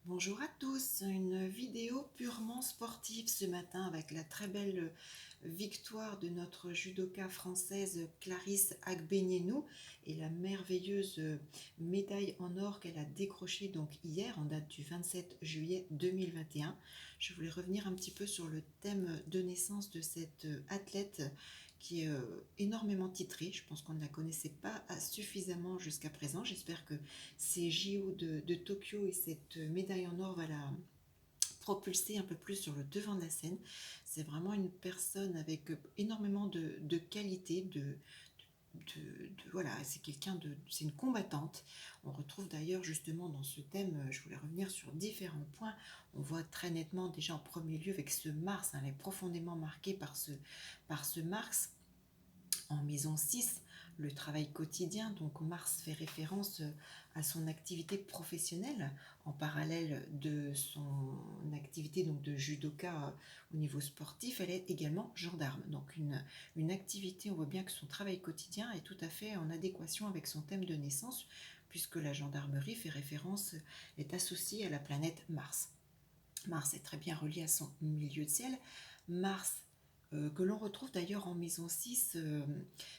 Bonjour à tous, une vidéo purement sportive ce matin avec la très belle victoire de notre judoka française Clarisse Agbenienou et la merveilleuse médaille en or qu'elle a décrochée donc hier en date du 27 juillet 2021. Je voulais revenir un petit peu sur le thème de naissance de cette athlète qui est énormément titrée. Je pense qu'on ne la connaissait pas suffisamment jusqu'à présent. J'espère que ces JO de Tokyo et cette médaille en or va la propulser un peu plus sur le devant de la scène. C'est vraiment une personne avec énormément de qualité, voilà, c'est une combattante. On retrouve d'ailleurs justement dans ce thème, je voulais revenir sur différents points. On voit très nettement déjà en premier lieu avec ce Mars, elle est profondément marquée par ce Mars en maison 6, le travail quotidien. Donc Mars fait référence à son activité professionnelle en parallèle de son activité donc de judoka au niveau sportif. Elle est également gendarme. Donc une activité, on voit bien que son travail quotidien est tout à fait en adéquation avec son thème de naissance, puisque la gendarmerie fait référence, est associée à la planète Mars. Mars est très bien relié à son milieu de ciel. Mars, que l'on retrouve d'ailleurs en maison 6,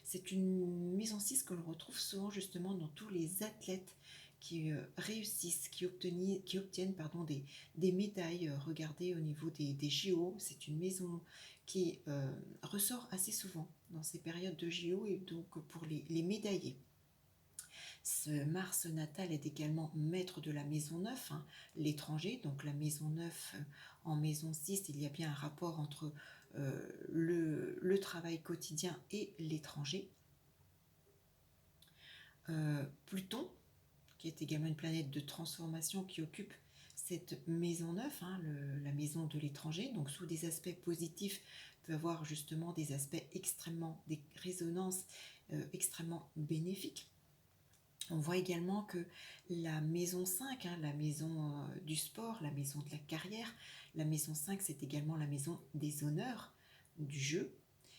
c'est une maison 6 que l'on retrouve souvent justement dans tous les athlètes qui réussissent, qui obtiennent des médailles. Regardez au niveau des JO, c'est une maison qui ressort assez souvent dans ces périodes de JO et donc pour les médaillés. Ce Mars natal est également maître de la maison 9, l'étranger, donc la maison 9 en maison 6, il y a bien un rapport entre le travail quotidien et l'étranger. Pluton, qui est également une planète de transformation qui occupe cette maison 9, la maison de l'étranger, donc sous des aspects positifs, peut avoir justement des aspects des résonances extrêmement bénéfiques. On voit également que la maison 5, la maison du sport, la maison de la carrière, la maison 5, c'est également la maison des honneurs, du jeu.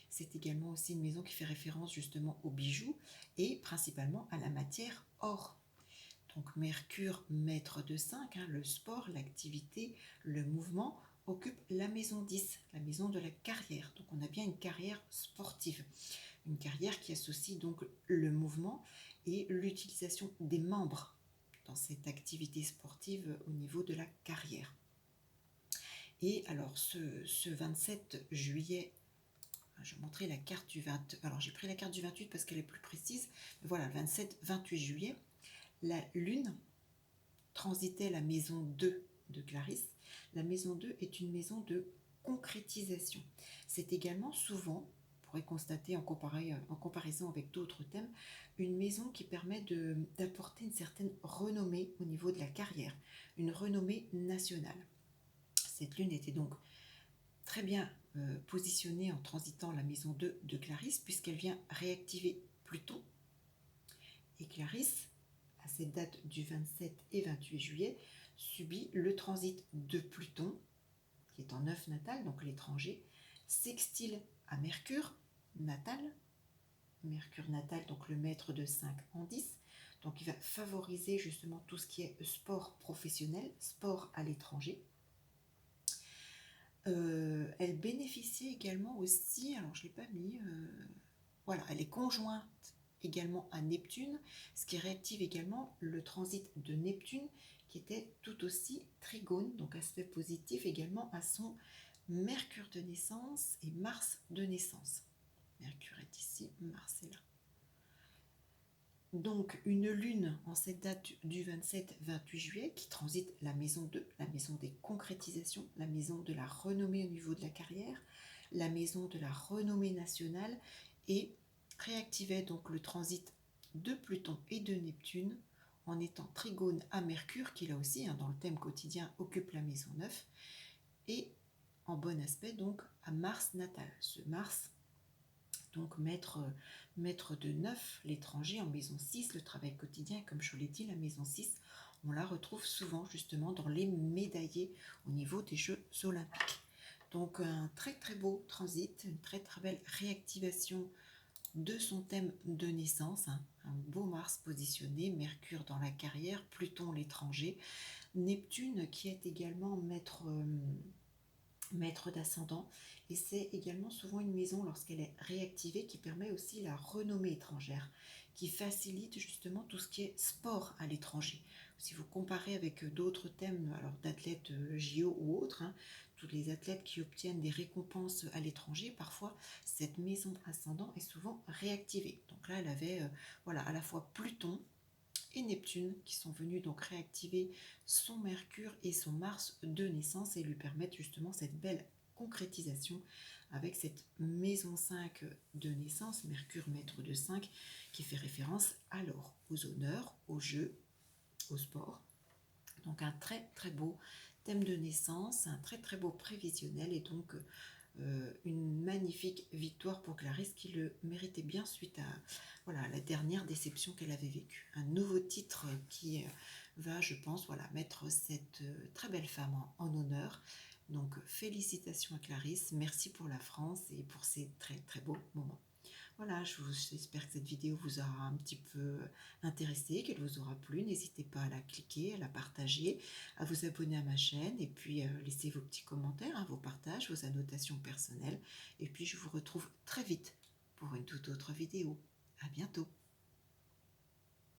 C'est également aussi une maison qui fait référence justement aux bijoux et principalement à la matière or. Donc Mercure, maître de 5, le sport, l'activité, le mouvement, occupe la maison 10, la maison de la carrière. Donc on a bien une carrière sportive. Une carrière qui associe donc le mouvement et l'utilisation des membres dans cette activité sportive au niveau de la carrière. Et alors ce 27 juillet, je vais montrer la carte du 20. Alors j'ai pris la carte du 28 parce qu'elle est plus précise. Mais voilà, le 27-28 juillet, la Lune transitait la maison 2 de Clarisse. La maison 2 est une maison de concrétisation. C'est également souvent, pourrait constater en comparaison avec d'autres thèmes, une maison qui permet d'apporter une certaine renommée au niveau de la carrière, une renommée nationale. Cette lune était donc très bien positionnée en transitant la maison 2 de Clarisse, puisqu'elle vient réactiver Pluton. Et Clarisse, à cette date du 27 et 28 juillet, subit le transit de Pluton, qui est en 9 natal, donc l'étranger, sextile à Mercure natal, Mercure natal, donc le maître de 5 en 10, donc il va favoriser justement tout ce qui est sport professionnel, sport à l'étranger. Elle bénéficie également aussi, alors je ne l'ai pas mis, voilà, elle est conjointe également à Neptune, ce qui réactive également le transit de Neptune, qui était tout aussi trigone, donc aspect positif également à son Mercure de naissance et Mars de naissance. Mercure est ici, Mars est là. Donc une lune en cette date du 27-28 juillet qui transite la maison 2, la maison des concrétisations, la maison de la renommée au niveau de la carrière, la maison de la renommée nationale, et réactivait donc le transit de Pluton et de Neptune en étant trigone à Mercure, qui là aussi dans le thème quotidien occupe la maison 9, et en bon aspect donc à Mars natal. Ce Mars donc maître de 9, l'étranger en maison 6, le travail quotidien, comme je vous l'ai dit, la maison 6, on la retrouve souvent justement dans les médaillés au niveau des Jeux olympiques. Donc un très très beau transit, une très très belle réactivation de son thème de naissance, hein, un beau Mars positionné, Mercure dans la carrière, Pluton l'étranger, Neptune qui est également maître d'ascendant, et c'est également souvent une maison lorsqu'elle est réactivée qui permet aussi la renommée étrangère, qui facilite justement tout ce qui est sport à l'étranger. Si vous comparez avec d'autres thèmes, alors d'athlètes JO ou autres, hein, tous les athlètes qui obtiennent des récompenses à l'étranger, parfois cette maison ascendant est souvent réactivée. Donc là, elle avait voilà, à la fois Pluton et Neptune qui sont venus donc réactiver son Mercure et son Mars de naissance et lui permettre justement cette belle concrétisation avec cette maison 5 de naissance, Mercure maître de 5, qui fait référence alors aux honneurs, aux jeux, au sport. Donc un très très beau thème de naissance, un très très beau prévisionnel et donc une magnifique victoire pour Clarisse qui le méritait bien suite à voilà, la dernière déception qu'elle avait vécue. Un nouveau titre qui va, je pense, voilà, mettre cette très belle femme en honneur. Donc félicitations à Clarisse, merci pour la France et pour ces très très beaux moments. Voilà, j'espère que cette vidéo vous aura un petit peu intéressé, qu'elle vous aura plu. N'hésitez pas à la cliquer, à la partager, à vous abonner à ma chaîne et puis laissez vos petits commentaires, hein, vos partages, vos annotations personnelles. Et puis je vous retrouve très vite pour une toute autre vidéo. À bientôt.